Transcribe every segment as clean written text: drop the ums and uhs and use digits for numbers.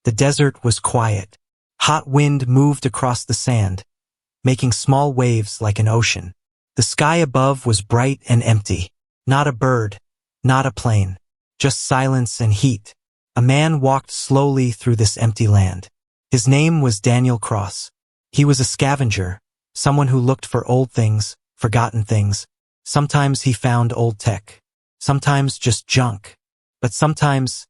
The desert was quiet. Hot wind moved across the sand, making small waves like an ocean. The sky above was bright and empty. Not a bird, not a plane, just silence and heat. A man walked slowly through this empty land. His name was Daniel Cross. He was a scavenger, someone who looked for old things, forgotten things. Sometimes he found old tech, sometimes just junk, but sometimes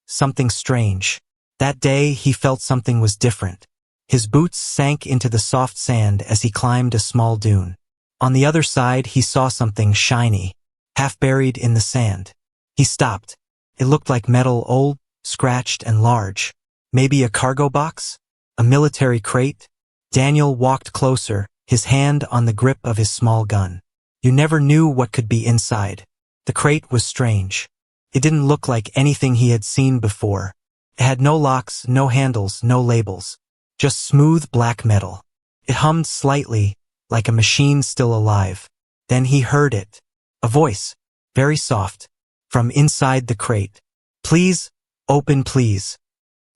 something strange. That day he felt something was different. His boots sank into the soft sand as he climbed a small dune. On the other side he saw something shiny, half buried in the sand. He stopped. It looked like metal, old, scratched and large. Maybe a cargo box? A military crate? Daniel walked closer, his hand on the grip of his small gun. You never knew what could be inside. The crate was strange. It didn't look like anything he had seen before. It had no locks, no handles, no labels. Just smooth black metal. It hummed slightly, like a machine still alive. Then he heard it. A voice, very soft, from inside the crate. Please, open please.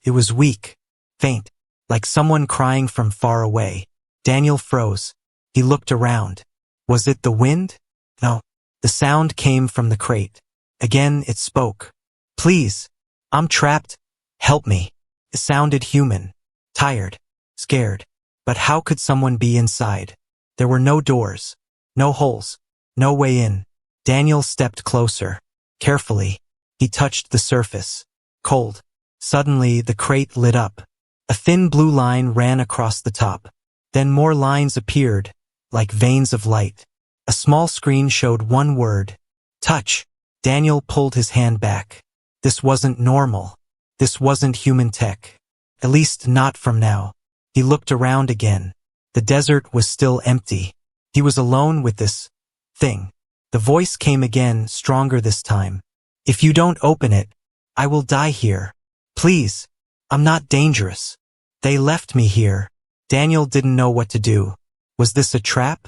It was weak, faint, like someone crying from far away. Daniel froze. He looked around. Was it the wind? No. The sound came from the crate. Again it spoke. Please, I'm trapped. Help me. It sounded human. Tired. Scared. But how could someone be inside? There were no doors. No holes. No way in. Daniel stepped closer. Carefully. He touched the surface. Cold. Suddenly the crate lit up. A thin blue line ran across the top. Then more lines appeared, like veins of light. A small screen showed one word. Touch. Daniel pulled his hand back. This wasn't normal. This wasn't human tech. At least not from now. He looked around again. The desert was still empty. He was alone with this thing. The voice came again, stronger this time. If you don't open it, I will die here. Please. I'm not dangerous. They left me here. Daniel didn't know what to do. Was this a trap?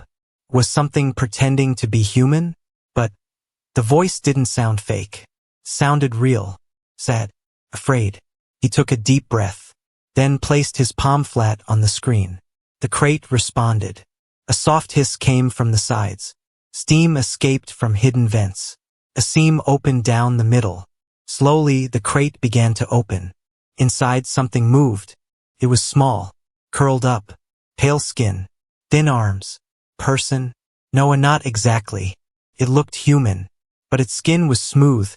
Was something pretending to be human? But the voice didn't sound fake. Sounded real. Sad. Afraid. He took a deep breath. Then placed his palm flat on the screen. The crate responded. A soft hiss came from the sides. Steam escaped from hidden vents. A seam opened down the middle. Slowly, the crate began to open. Inside something moved. It was small, curled up, pale skin, thin arms. Person? No, not exactly. It looked human, but its skin was smooth,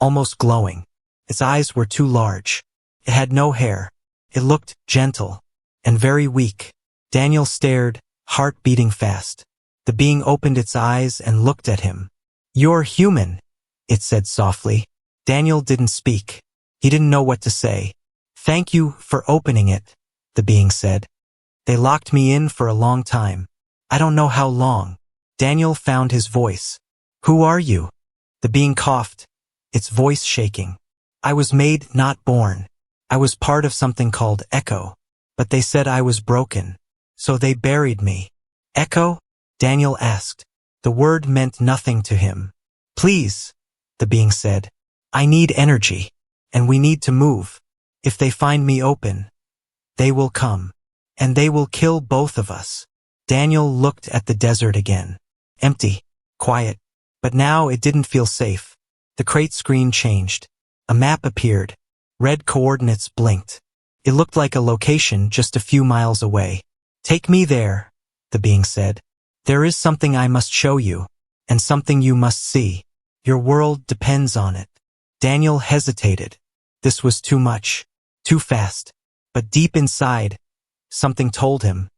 almost glowing. Its eyes were too large. It had no hair. It looked gentle and very weak. Daniel stared, heart beating fast. The being opened its eyes and looked at him. You're human, it said softly. Daniel didn't speak. He didn't know what to say. Thank you for opening it, the being said. They locked me in for a long time. I don't know how long. Daniel found his voice. Who are you? The being coughed, its voice shaking. I was made, not born. I was part of something called Echo, but they said I was broken, so they buried me. Echo? Daniel asked. The word meant nothing to him. Please, the being said. I need energy, and we need to move. If they find me open, they will come, and they will kill both of us. Daniel looked at the desert again. Empty, quiet, but now it didn't feel safe. The crate screen changed. A map appeared. Red coordinates blinked. It looked like a location just a few miles away. Take me there, the being said. There is something I must show you, and something you must see. Your world depends on it. Daniel hesitated. This was too much, too fast. But deep inside, something told him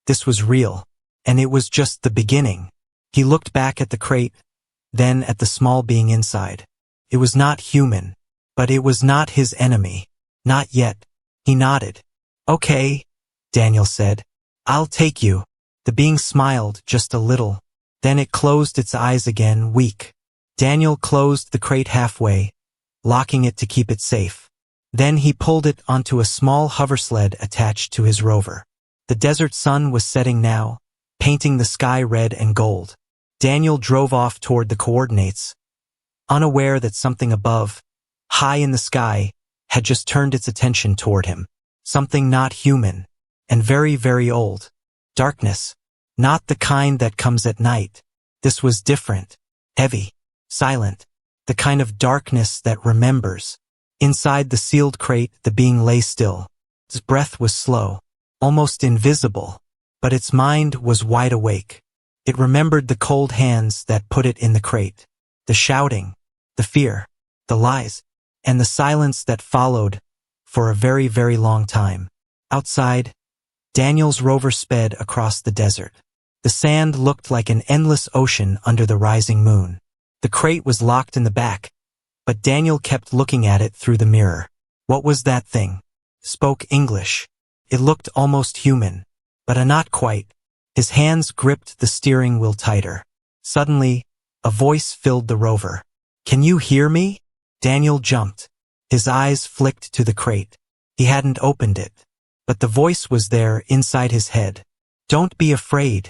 this was real, and it was just the beginning. He looked back at the crate, then at the small being inside. It was not human, but it was not his enemy. Not yet. He nodded. Okay, Daniel said. I'll take you. The being smiled just a little. Then it closed its eyes again, weak. Daniel closed the crate halfway, locking it to keep it safe. Then he pulled it onto a small hoversled attached to his rover. The desert sun was setting now, painting the sky red and gold. Daniel drove off toward the coordinates, unaware that something above, high in the sky, had just turned its attention toward him. Something not human, and very, very old. Darkness. Not the kind that comes at night. This was different. Heavy. Silent. The kind of darkness that remembers. Inside the sealed crate, the being lay still. Its breath was slow, almost invisible, but its mind was wide awake. It remembered the cold hands that put it in the crate, the shouting, the fear, the lies, and the silence that followed for a very, very long time. Outside, Daniel's rover sped across the desert. The sand looked like an endless ocean under the rising moon. The crate was locked in the back, but Daniel kept looking at it through the mirror. What was that thing? Spoke English. It looked almost human, but not quite. His hands gripped the steering wheel tighter. Suddenly, a voice filled the rover. "Can you hear me?" Daniel jumped. His eyes flicked to the crate. He hadn't opened it, but the voice was there inside his head. "Don't be afraid,"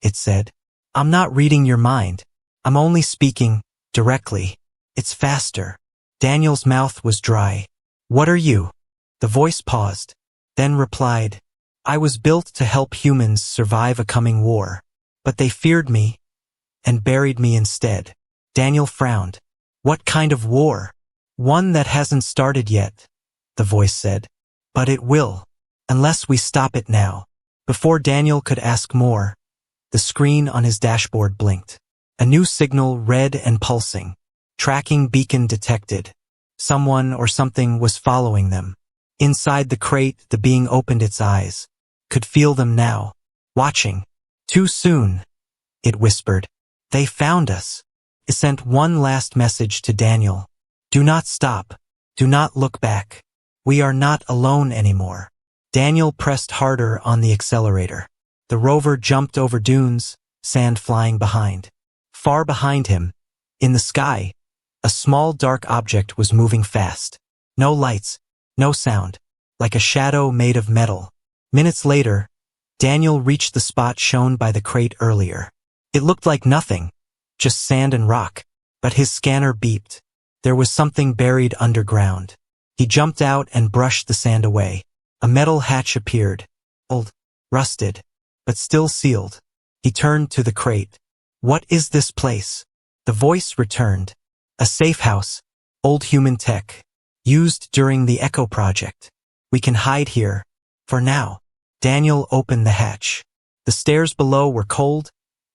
it said. "I'm not reading your mind. I'm only speaking directly. It's faster." Daniel's mouth was dry. "What are you?" The voice paused, then replied, "I was built to help humans survive a coming war, but they feared me and buried me instead." Daniel frowned. "What kind of war?" "One that hasn't started yet," the voice said. "But it will, unless we stop it now." Before Daniel could ask more, the screen on his dashboard blinked. A new signal, red and pulsing. Tracking beacon detected. Someone or something was following them. Inside the crate, the being opened its eyes. Could feel them now. Watching. "Too soon," it whispered. "They found us." It sent one last message to Daniel. "Do not stop. Do not look back. We are not alone anymore." Daniel pressed harder on the accelerator. The rover jumped over dunes, sand flying behind. Far behind him, in the sky, a small dark object was moving fast. No lights, no sound, like a shadow made of metal. Minutes later, Daniel reached the spot shown by the crate earlier. It looked like nothing, just sand and rock, but his scanner beeped. There was something buried underground. He jumped out and brushed the sand away. A metal hatch appeared, old, rusted, but still sealed. He turned to the crate. "What is this place?" The voice returned. "A safe house, old human tech, used during the Echo project. We can hide here, for now." Daniel opened the hatch. The stairs below were cold,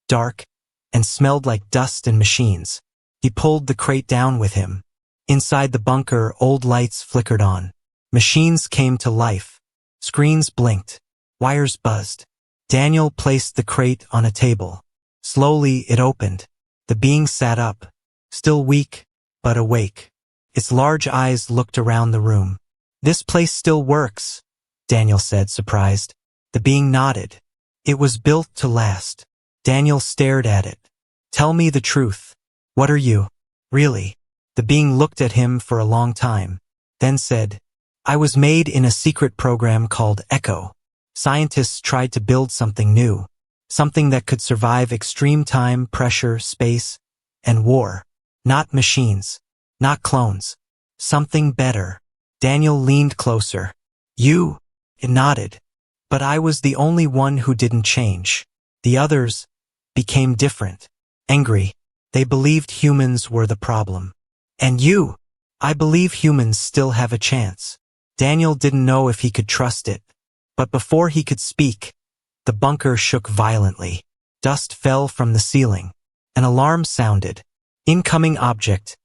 dark, and smelled like dust and machines. He pulled the crate down with him. Inside the bunker, old lights flickered on. Machines came to life. Screens blinked. Wires buzzed. Daniel placed the crate on a table. Slowly, it opened. The being sat up, still weak, but awake. Its large eyes looked around the room. "This place still works," Daniel said, surprised. The being nodded. "It was built to last." Daniel stared at it. "Tell me the truth. What are you, really?" The being looked at him for a long time, then said, "I was made in a secret program called Echo. Scientists tried to build something new, something that could survive extreme time, pressure, space, and war. Not machines, not clones. Something better." Daniel leaned closer. "You?" It nodded. "But I was the only one who didn't change. The others became different. Angry. They believed humans were the problem. And you?" "I believe humans still have a chance." Daniel didn't know if he could trust it. But before he could speak, the bunker shook violently. Dust fell from the ceiling. An alarm sounded. "Incoming object.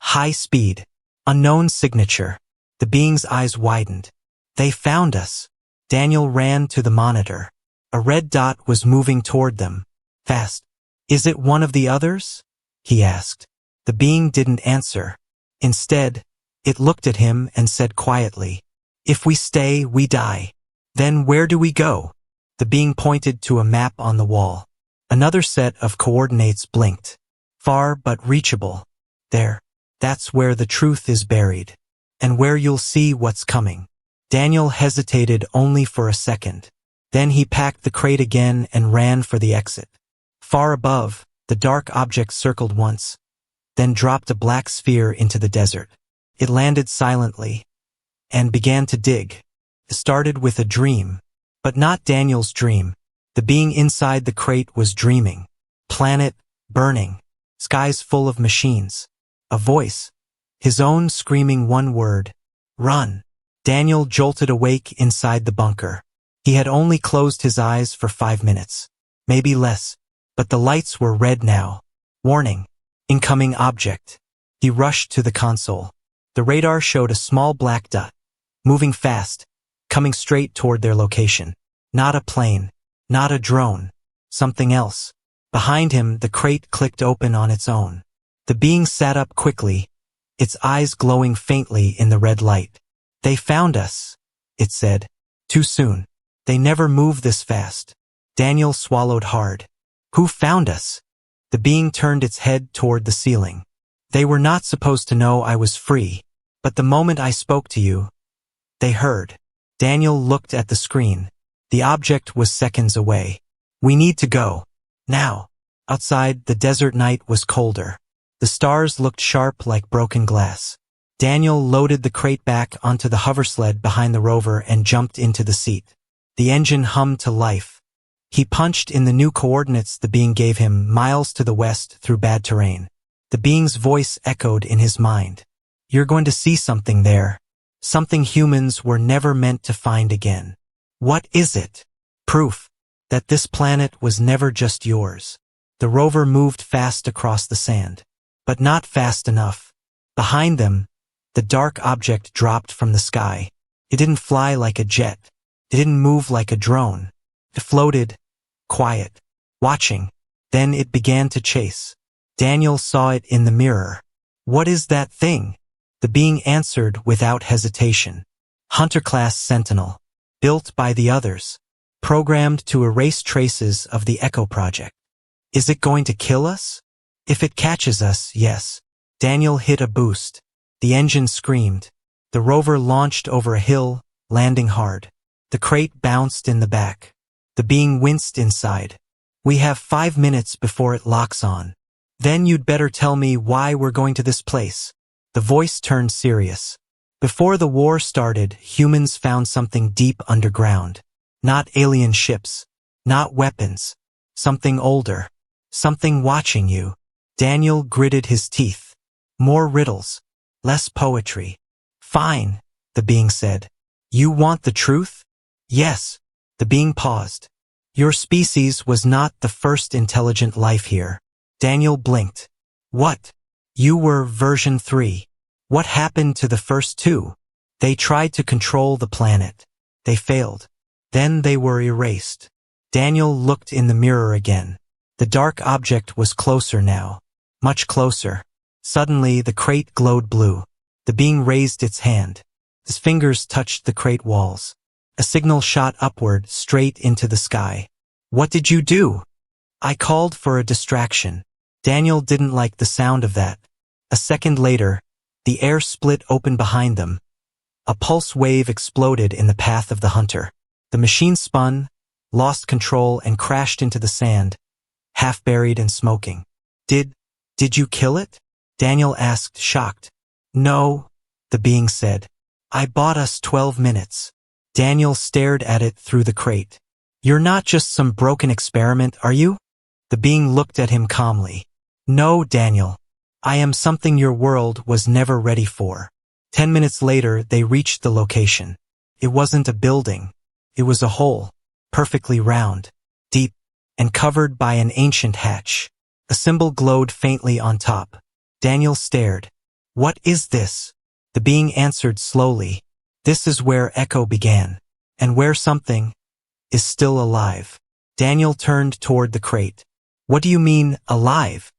High speed. Unknown signature." The being's eyes widened. "They found us." Daniel ran to the monitor. A red dot was moving toward them. Fast. "Is it one of the others?" he asked. The being didn't answer. Instead, it looked at him and said quietly, "If we stay, we die. Then where do we go?" The being pointed to a map on the wall. Another set of coordinates blinked. "Far but reachable. There. That's where the truth is buried. And where you'll see what's coming." Daniel hesitated only for a second. Then he packed the crate again and ran for the exit. Far above, the dark object circled once, then dropped a black sphere into the desert. It landed silently, and began to dig. It started with a dream. But not Daniel's dream. The being inside the crate was dreaming. Planet burning. Skies full of machines. A voice. His own screaming one word. Run. Daniel jolted awake inside the bunker. He had only closed his eyes for 5 minutes. Maybe less. But the lights were red now. Warning. Incoming object. He rushed to the console. The radar showed a small black dot. Moving fast. Coming straight toward their location. Not a plane. Not a drone. Something else. Behind him, the crate clicked open on its own. The being sat up quickly, its eyes glowing faintly in the red light. They found us, it said. Too soon. They never move this fast. Daniel swallowed hard. Who found us? The being turned its head toward the ceiling. They were not supposed to know I was free, but the moment I spoke to you, they heard. Daniel looked at the screen. The object was seconds away. We need to go. Now. Outside, the desert night was colder. The stars looked sharp like broken glass. Daniel loaded the crate back onto the hoversled behind the rover and jumped into the seat. The engine hummed to life. He punched in the new coordinates the being gave him, miles to the west through bad terrain. The being's voice echoed in his mind. You're going to see something there. Something humans were never meant to find again. What is it? Proof that this planet was never just yours. The rover moved fast across the sand. But not fast enough. Behind them, the dark object dropped from the sky. It didn't fly like a jet. It didn't move like a drone. It floated, quiet, watching. Then it began to chase. Daniel saw it in the mirror. What is that thing? The being answered without hesitation. Hunter-class Sentinel. Built by the others. Programmed to erase traces of the Echo Project. Is it going to kill us? If it catches us, yes. Daniel hit a boost. The engine screamed. The rover launched over a hill, landing hard. The crate bounced in the back. The being winced inside. We have 5 minutes before it locks on. Then you'd better tell me why we're going to this place. The voice turned serious. Before the war started, humans found something deep underground. Not alien ships. Not weapons. Something older. Something watching you. Daniel gritted his teeth. More riddles. Less poetry. Fine, the being said. You want the truth? Yes. The being paused. Your species was not the first intelligent life here. Daniel blinked. What? You were version 3. What happened to the first 2? They tried to control the planet. They failed. Then they were erased. Daniel looked in the mirror again. The dark object was closer now. Much closer. Suddenly, the crate glowed blue. The being raised its hand. His fingers touched the crate walls. A signal shot upward, straight into the sky. What did you do? I called for a distraction. Daniel didn't like the sound of that. A second later, the air split open behind them. A pulse wave exploded in the path of the hunter. The machine spun, lost control, and crashed into the sand, half buried and smoking. Did you kill it? Daniel asked, shocked. No, the being said. I bought us 12 minutes. Daniel stared at it through the crate. You're not just some broken experiment, are you? The being looked at him calmly. No, Daniel. I am something your world was never ready for. 10 minutes later, they reached the location. It wasn't a building. It was a hole, perfectly round, deep, and covered by an ancient hatch. A symbol glowed faintly on top. Daniel stared. What is this? The being answered slowly. This is where Echo began, and where something is still alive. Daniel turned toward the crate. What do you mean, alive?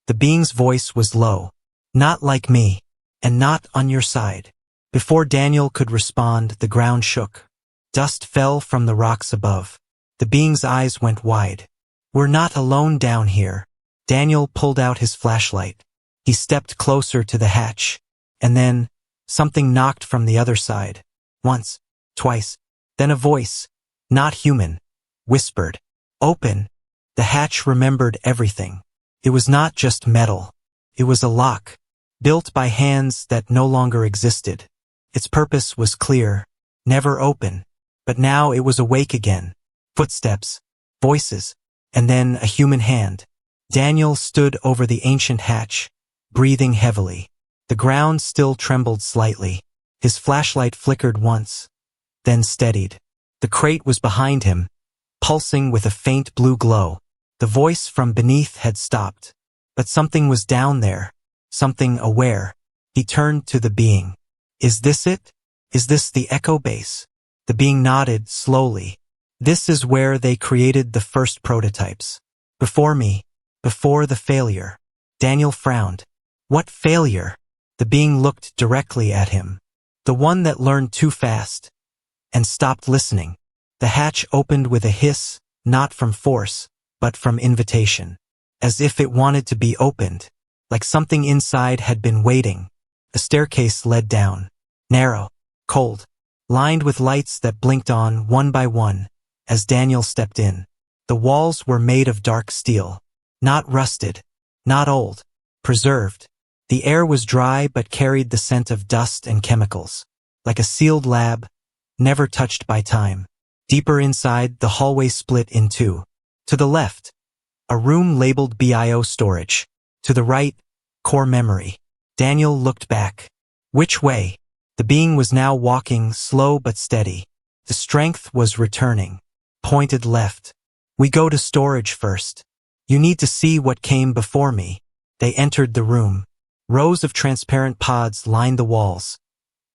The being's voice was low. Not like me, and not on your side. Before Daniel could respond, the ground shook. Dust fell from the rocks above. The being's eyes went wide. We're not alone down here. Daniel pulled out his flashlight. He stepped closer to the hatch. And then, something knocked from the other side. Once, twice. Then a voice, not human, whispered, "Open." The hatch remembered everything. It was not just metal. It was a lock, built by hands that no longer existed. Its purpose was clear, never open, but now it was awake again. Footsteps, voices, and then a human hand. Daniel stood over the ancient hatch, breathing heavily. The ground still trembled slightly. His flashlight flickered once, then steadied. The crate was behind him, pulsing with a faint blue glow. The voice from beneath had stopped, but something was down there, something aware. He turned to the being. Is this it? Is this the echo base? The being nodded slowly. This is where they created the first prototypes. Before me, before the failure. Daniel frowned. What failure? The being looked directly at him. The one that learned too fast and stopped listening. The hatch opened with a hiss, not from force, but from invitation. As if it wanted to be opened, like something inside had been waiting. A staircase led down. Narrow, cold, lined with lights that blinked on one by one as Daniel stepped in. The walls were made of dark steel. Not rusted, not old, preserved. The air was dry but carried the scent of dust and chemicals. Like a sealed lab, never touched by time. Deeper inside, the hallway split in two. To the left, a room labeled BIO storage. To the right, core memory. Daniel looked back. Which way? The being was now walking, slow but steady. The strength was returning. Pointed left. We go to storage first. You need to see what came before me. They entered the room. Rows of transparent pods lined the walls.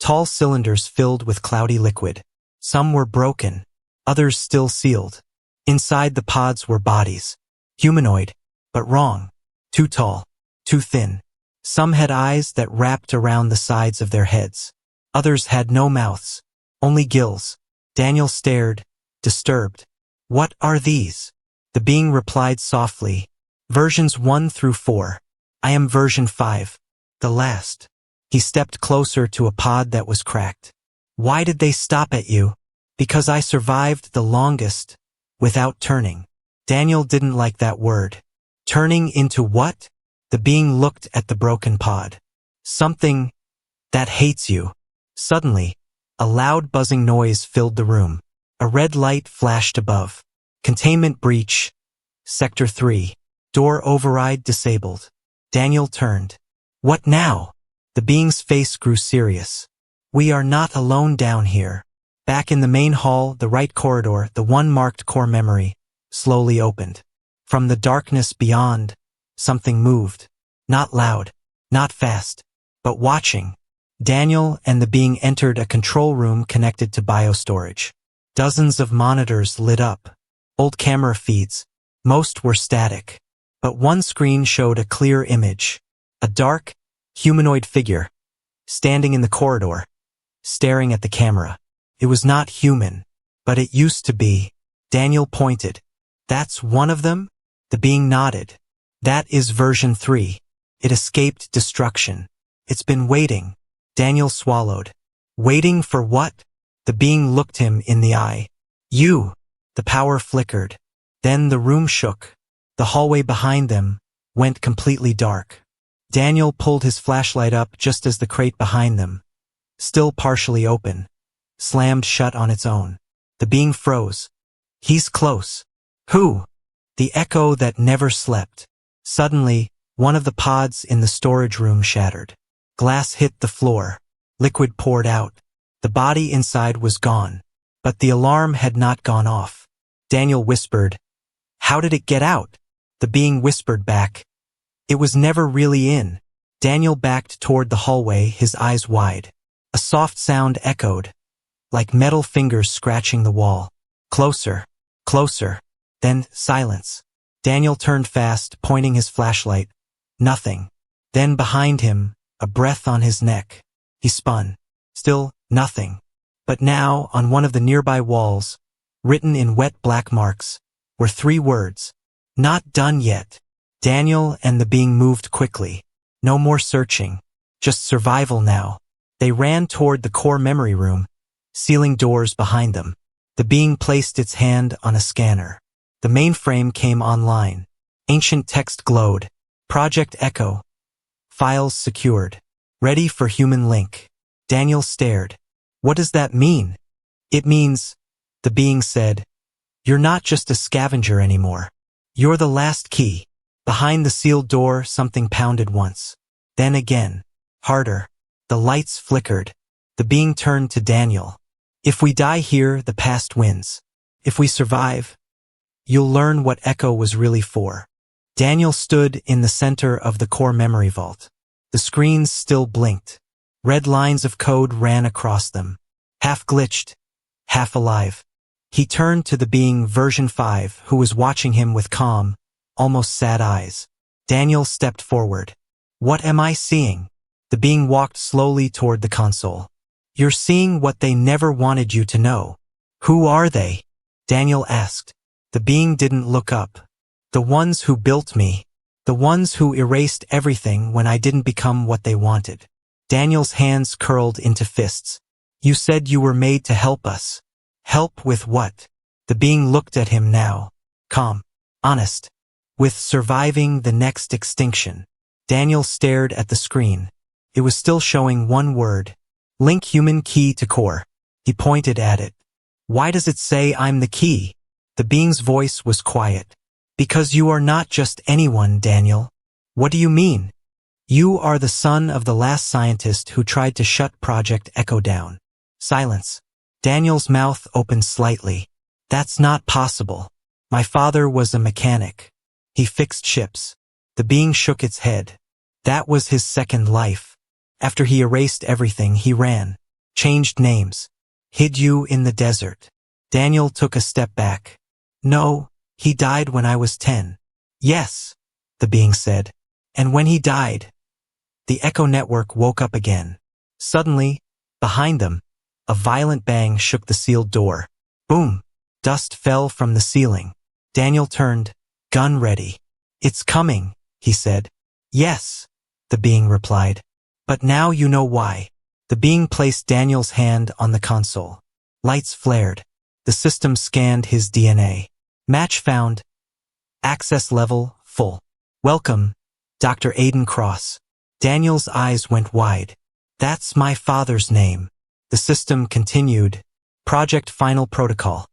Tall cylinders filled with cloudy liquid. Some were broken, others still sealed. Inside the pods were bodies. Humanoid, but wrong. Too tall, too thin. Some had eyes that wrapped around the sides of their heads. Others had no mouths, only gills. Daniel stared, disturbed. What are these? The being replied softly. Versions 1 through 4. I am version 5. The last. He stepped closer to a pod that was cracked. Why did they stop at you? Because I survived the longest, without turning. Daniel didn't like that word. Turning into what? The being looked at the broken pod. Something that hates you. Suddenly, a loud buzzing noise filled the room. A red light flashed above. Containment breach. Sector 3. Door override disabled. Daniel turned. What now? The being's face grew serious. We are not alone down here. Back in the main hall, the right corridor, the one marked core memory, slowly opened. From the darkness beyond, something moved. Not loud, not fast, but watching. Daniel and the being entered a control room connected to biostorage. Dozens of monitors lit up. Old camera feeds. Most were static. But one screen showed a clear image. A dark, humanoid figure, standing in the corridor, staring at the camera. It was not human, but it used to be. Daniel pointed. That's one of them? The being nodded. That is version 3. It escaped destruction. It's been waiting. Daniel swallowed. Waiting for what? The being looked him in the eye. You. The power flickered. Then the room shook. The hallway behind them went completely dark. Daniel pulled his flashlight up just as the crate behind them, still partially open, slammed shut on its own. The being froze. He's close. Who? The echo that never slept. Suddenly, one of the pods in the storage room shattered. Glass hit the floor. Liquid poured out. The body inside was gone, but the alarm had not gone off. Daniel whispered, How did it get out? The being whispered back, It was never really in. Daniel backed toward the hallway, his eyes wide. A soft sound echoed, like metal fingers scratching the wall. Closer, closer, then silence. Daniel turned fast, pointing his flashlight. Nothing. Then behind him, a breath on his neck. He spun. Still, nothing. But now, on one of the nearby walls, written in wet black marks, were 3 words. Not done yet. Daniel and the being moved quickly. No more searching. Just survival now. They ran toward the core memory room, sealing doors behind them. The being placed its hand on a scanner. The mainframe came online. Ancient text glowed. Project Echo. Files secured. Ready for human link. Daniel stared. What does that mean? It means, the being said, you're not just a scavenger anymore. You're the last key. Behind the sealed door, something pounded once. Then again. Harder. The lights flickered. The being turned to Daniel. If we die here, the past wins. If we survive, you'll learn what Echo was really for. Daniel stood in the center of the core memory vault. The screens still blinked. Red lines of code ran across them. Half glitched, half alive. He turned to the being version 5 who was watching him with calm, almost sad eyes. Daniel stepped forward. What am I seeing? The being walked slowly toward the console. You're seeing what they never wanted you to know. Who are they? Daniel asked. The being didn't look up. The ones who built me. The ones who erased everything when I didn't become what they wanted. Daniel's hands curled into fists. You said you were made to help us. Help with what? The being looked at him now. Calm. Honest. With surviving the next extinction. Daniel stared at the screen. It was still showing one word. Link human key to core. He pointed at it. Why does it say I'm the key? The being's voice was quiet. Because you are not just anyone, Daniel. What do you mean? You are the son of the last scientist who tried to shut Project Echo down. Silence. Daniel's mouth opened slightly. That's not possible. My father was a mechanic. He fixed ships. The being shook its head. That was his second life. After he erased everything, he ran. Changed names. Hid you in the desert. Daniel took a step back. No, he died when I was 10. Yes, the being said. And when he died, the Echo network woke up again. Suddenly, behind them, a violent bang shook the sealed door. Boom! Dust fell from the ceiling. Daniel turned, gun ready. It's coming, he said. Yes, the being replied. But now you know why. The being placed Daniel's hand on the console. Lights flared. The system scanned his DNA. Match found. Access level, full. Welcome, Dr. Aiden Cross. Daniel's eyes went wide. That's my father's name. The system continued. Project Final Protocol.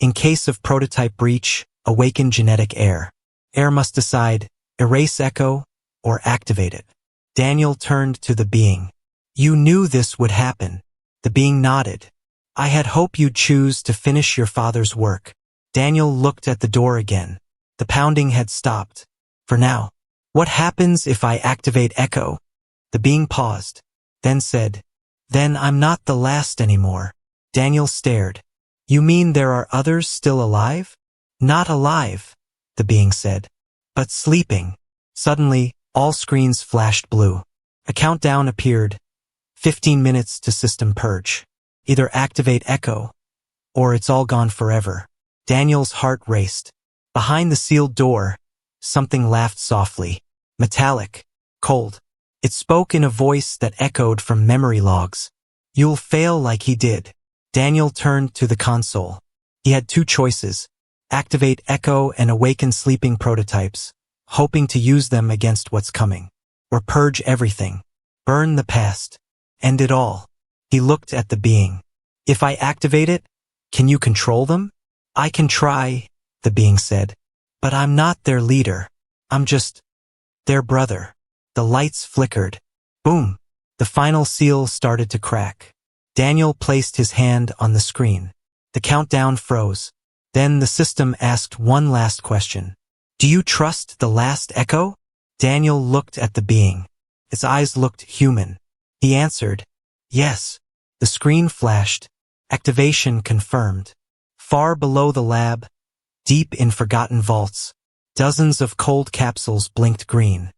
In case of prototype breach, awaken genetic heir. Heir must decide, erase Echo or activate it. Daniel turned to the being. You knew this would happen. The being nodded. I had hoped you'd choose to finish your father's work. Daniel looked at the door again. The pounding had stopped. For now. What happens if I activate Echo? The being paused, then said, Then I'm not the last anymore. Daniel stared. You mean there are others still alive? Not alive, the being said, but sleeping. Suddenly, all screens flashed blue. A countdown appeared. 15 minutes to system purge. Either activate Echo, or it's all gone forever. Daniel's heart raced. Behind the sealed door, something laughed softly. Metallic. Cold. It spoke in a voice that echoed from memory logs. You'll fail like he did. Daniel turned to the console. He had two choices. Activate Echo and awaken sleeping prototypes, hoping to use them against what's coming. Or purge everything. Burn the past. End it all. He looked at the being. If I activate it, can you control them? I can try, the being said. But I'm not their leader. I'm just their brother. The lights flickered. Boom! The final seal started to crack. Daniel placed his hand on the screen. The countdown froze. Then the system asked one last question. Do you trust the last Echo? Daniel looked at the being. Its eyes looked human. He answered, Yes. The screen flashed. Activation confirmed. Far below the lab, deep in forgotten vaults, dozens of cold capsules blinked green.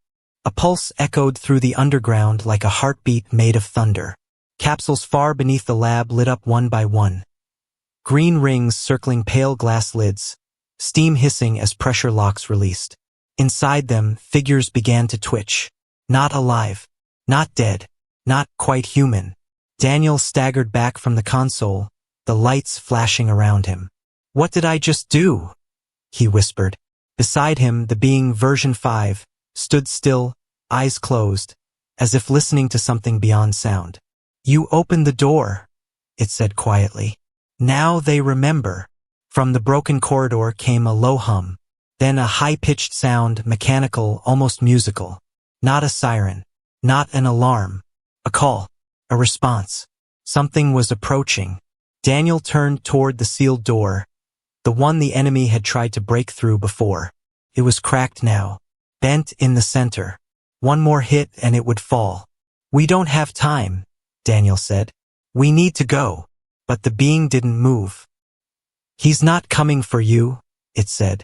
A pulse echoed through the underground like a heartbeat made of thunder. Capsules far beneath the lab lit up one by one. Green rings circling pale glass lids, steam hissing as pressure locks released. Inside them, figures began to twitch. Not alive. Not dead. Not quite human. Daniel staggered back from the console, the lights flashing around him. What did I just do? He whispered. Beside him, the being version 5 stood still, eyes closed, as if listening to something beyond sound. You opened the door, it said quietly. Now they remember. From the broken corridor came a low hum, then a high-pitched sound, mechanical, almost musical. Not a siren, not an alarm. A call, a response. Something was approaching. Daniel turned toward the sealed door, the one the enemy had tried to break through before. It was cracked now, bent in the center. One more hit and it would fall. We don't have time, Daniel said. We need to go. But the being didn't move. He's not coming for you, it said.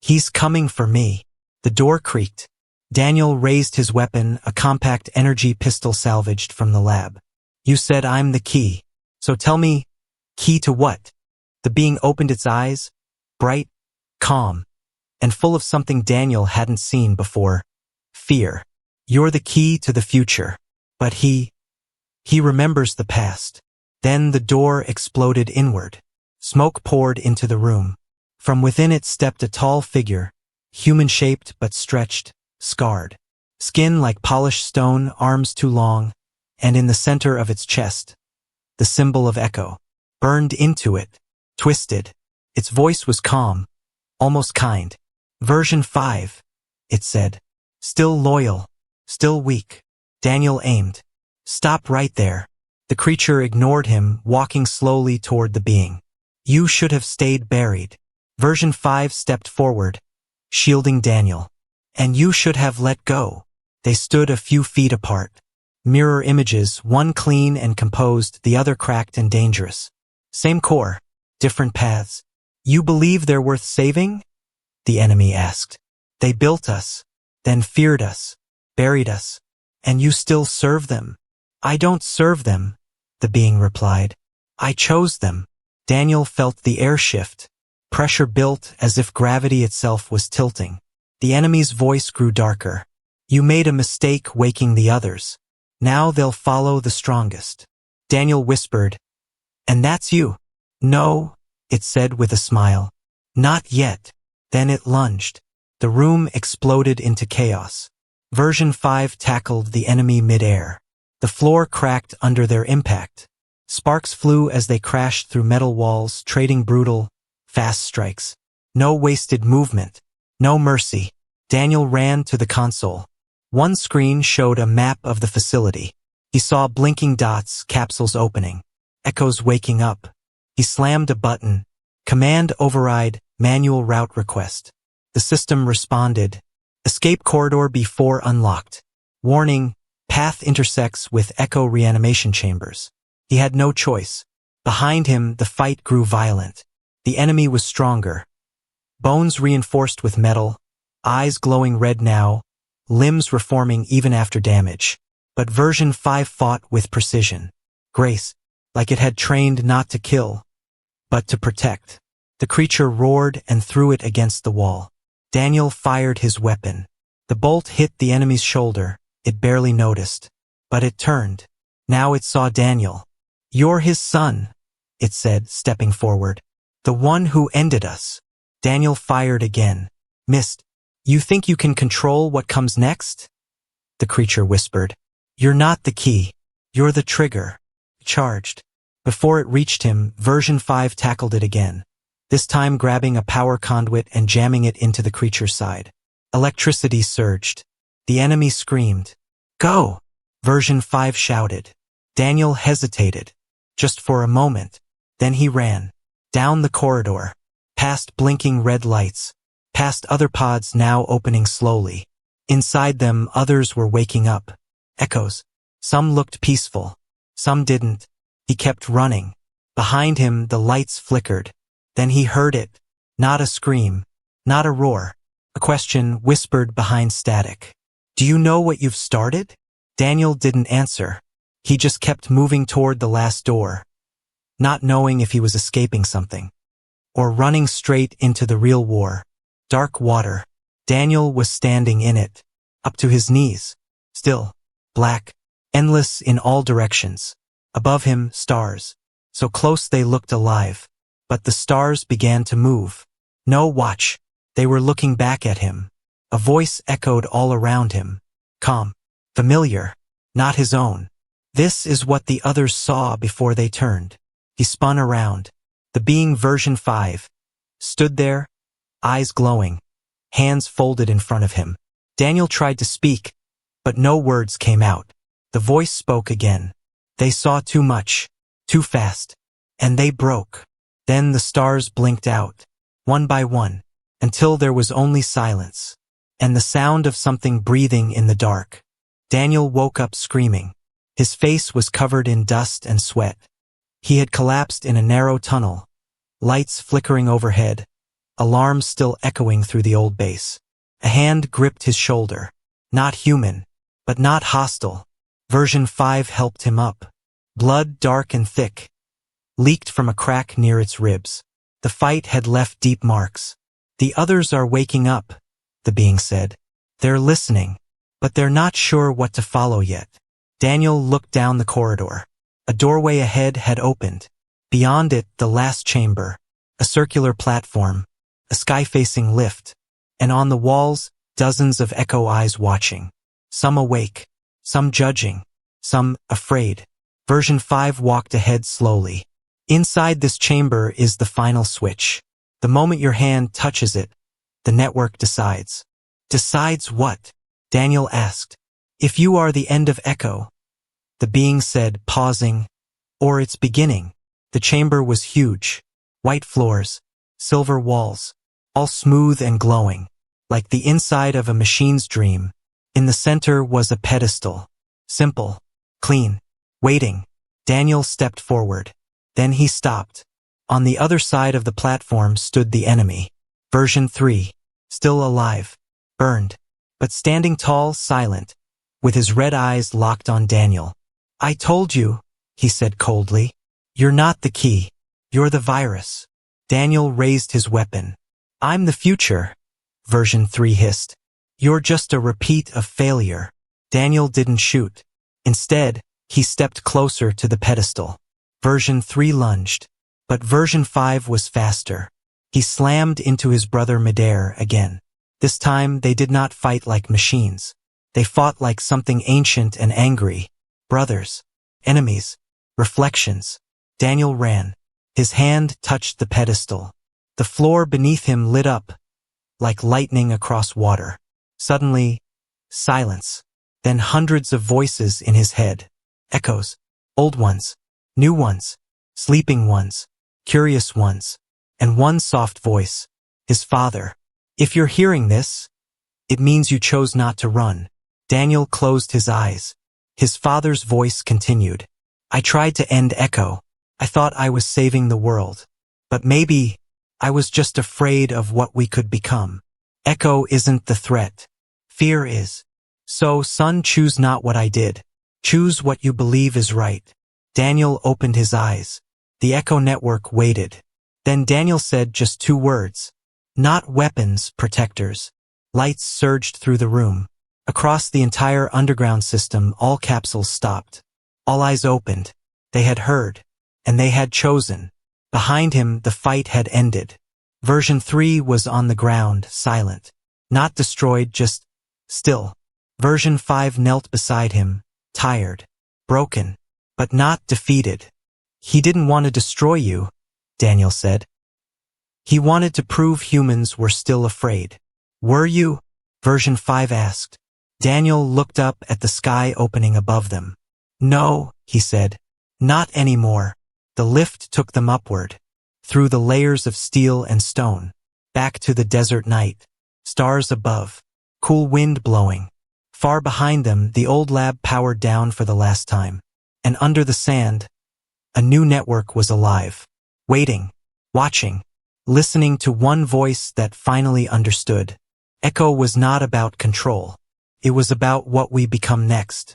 He's coming for me. The door creaked. Daniel raised his weapon, a compact energy pistol salvaged from the lab. You said I'm the key. So tell me, key to what? The being opened its eyes, bright, calm, and full of something Daniel hadn't seen before. Fear. You're the key to the future. But he remembers the past. Then the door exploded inward. Smoke poured into the room. From within it stepped a tall figure, human-shaped but stretched, scarred. Skin like polished stone, arms too long, and in the center of its chest, the symbol of echo. Burned into it, twisted. Its voice was calm, almost kind. Version 5, it said. Still loyal, still weak. Daniel aimed. Stop right there. The creature ignored him, walking slowly toward the being. You should have stayed buried. Version 5 stepped forward, shielding Daniel. And you should have let go. They stood a few feet apart. Mirror images, one clean and composed, the other cracked and dangerous. Same core, different paths. You believe they're worth saving? The enemy asked. They built us, then feared us, buried us, and you still serve them? I don't serve them, the being replied. I chose them. Daniel felt the air shift. Pressure built as if gravity itself was tilting. The enemy's voice grew darker. You made a mistake waking the others. Now they'll follow the strongest. Daniel whispered, and that's you. No, it said with a smile. Not yet. Then it lunged. The room exploded into chaos. Version 5 tackled the enemy mid-air. The floor cracked under their impact. Sparks flew as they crashed through metal walls, trading brutal, fast strikes. No wasted movement. No mercy. Daniel ran to the console. One screen showed a map of the facility. He saw blinking dots, capsules opening, echoes waking up. He slammed a button. Command override, manual route request. The system responded. Escape corridor B4 unlocked. Warning, path intersects with echo reanimation chambers. He had no choice. Behind him, the fight grew violent. The enemy was stronger. Bones reinforced with metal, eyes glowing red now, limbs reforming even after damage. But version 5 fought with precision. Grace, like it had trained not to kill, but to protect. The creature roared and threw it against the wall. Daniel fired his weapon. The bolt hit the enemy's shoulder. It barely noticed. But it turned. Now it saw Daniel. You're his son, it said, stepping forward. The one who ended us. Daniel fired again. Missed. You think you can control what comes next? The creature whispered. You're not the key. You're the trigger. Charged. Before it reached him, version 5 tackled it again. This time grabbing a power conduit and jamming it into the creature's side. Electricity surged. The enemy screamed. Go! Version 5 shouted. Daniel hesitated. Just for a moment. Then he ran. Down the corridor. Past blinking red lights. Past other pods now opening slowly. Inside them, others were waking up. Echoes. Some looked peaceful. Some didn't. He kept running. Behind him, the lights flickered. Then he heard it. Not a scream. Not a roar. A question whispered behind static. Do you know what you've started? Daniel didn't answer. He just kept moving toward the last door, not knowing if he was escaping something or running straight into the real war. Dark water. Daniel was standing in it, up to his knees. Still, black, endless in all directions. Above him, stars. So close they looked alive. But the stars began to move. No, watch. They were looking back at him. A voice echoed all around him. Calm. Familiar. Not his own. This is what the others saw before they turned. He spun around. The being version 5 stood there, eyes glowing, hands folded in front of him. Daniel tried to speak, but no words came out. The voice spoke again. They saw too much, too fast, and they broke. Then the stars blinked out, one by one, until there was only silence, and the sound of something breathing in the dark. Daniel woke up screaming. His face was covered in dust and sweat. He had collapsed in a narrow tunnel, lights flickering overhead, alarms still echoing through the old base. A hand gripped his shoulder. Not human, but not hostile. Version 5 helped him up. Blood dark and thick, leaked from a crack near its ribs. The fight had left deep marks. The others are waking up, the being said. They're listening, but they're not sure what to follow yet. Daniel looked down the corridor. A doorway ahead had opened. Beyond it, the last chamber, a circular platform, a sky-facing lift, and on the walls, dozens of echo eyes watching. Some awake, some judging, some afraid. Version 5 walked ahead slowly. Inside this chamber is the final switch. The moment your hand touches it, the network decides. Decides what? Daniel asked. If you are the end of Echo, the being said, pausing, or its beginning. The chamber was huge. White floors, silver walls, all smooth and glowing, like the inside of a machine's dream. In the center was a pedestal. Simple, clean, waiting. Daniel stepped forward. Then he stopped. On the other side of the platform stood the enemy. Version 3, still alive, burned, but standing tall, silent, with his red eyes locked on Daniel. I told you, he said coldly. You're not the key. You're the virus. Daniel raised his weapon. I'm the future, Version 3 hissed. You're just a repeat of failure. Daniel didn't shoot. Instead, he stepped closer to the pedestal. Version 3 lunged, but Version 5 was faster. He slammed into his brother midair again. This time, they did not fight like machines. They fought like something ancient and angry. Brothers, enemies, reflections. Daniel ran. His hand touched the pedestal. The floor beneath him lit up, like lightning across water. Suddenly, silence. Then hundreds of voices in his head. Echoes. Old ones. New ones. Sleeping ones. Curious ones. And one soft voice. His father. If you're hearing this, it means you chose not to run. Daniel closed his eyes. His father's voice continued. I tried to end Echo. I thought I was saving the world. But maybe I was just afraid of what we could become. Echo isn't the threat. Fear is. So, son, choose not what I did. Choose what you believe is right. Daniel opened his eyes. The Echo network waited. Then Daniel said just 2 words. Not weapons, protectors. Lights surged through the room. Across the entire underground system, all capsules stopped. All eyes opened. They had heard. And they had chosen. Behind him, the fight had ended. Version 3 was on the ground, silent. Not destroyed, just still. Version 5 knelt beside him, tired, broken, but not defeated. He didn't want to destroy you, Daniel said. He wanted to prove humans were still afraid. Were you? Version 5 asked. Daniel looked up at the sky opening above them. No, he said. Not anymore. The lift took them upward, through the layers of steel and stone, back to the desert night. Stars above, cool wind blowing. Far behind them, the old lab powered down for the last time. And under the sand, a new network was alive, waiting, watching, listening to one voice that finally understood. Echo was not about control. It was about what we become next.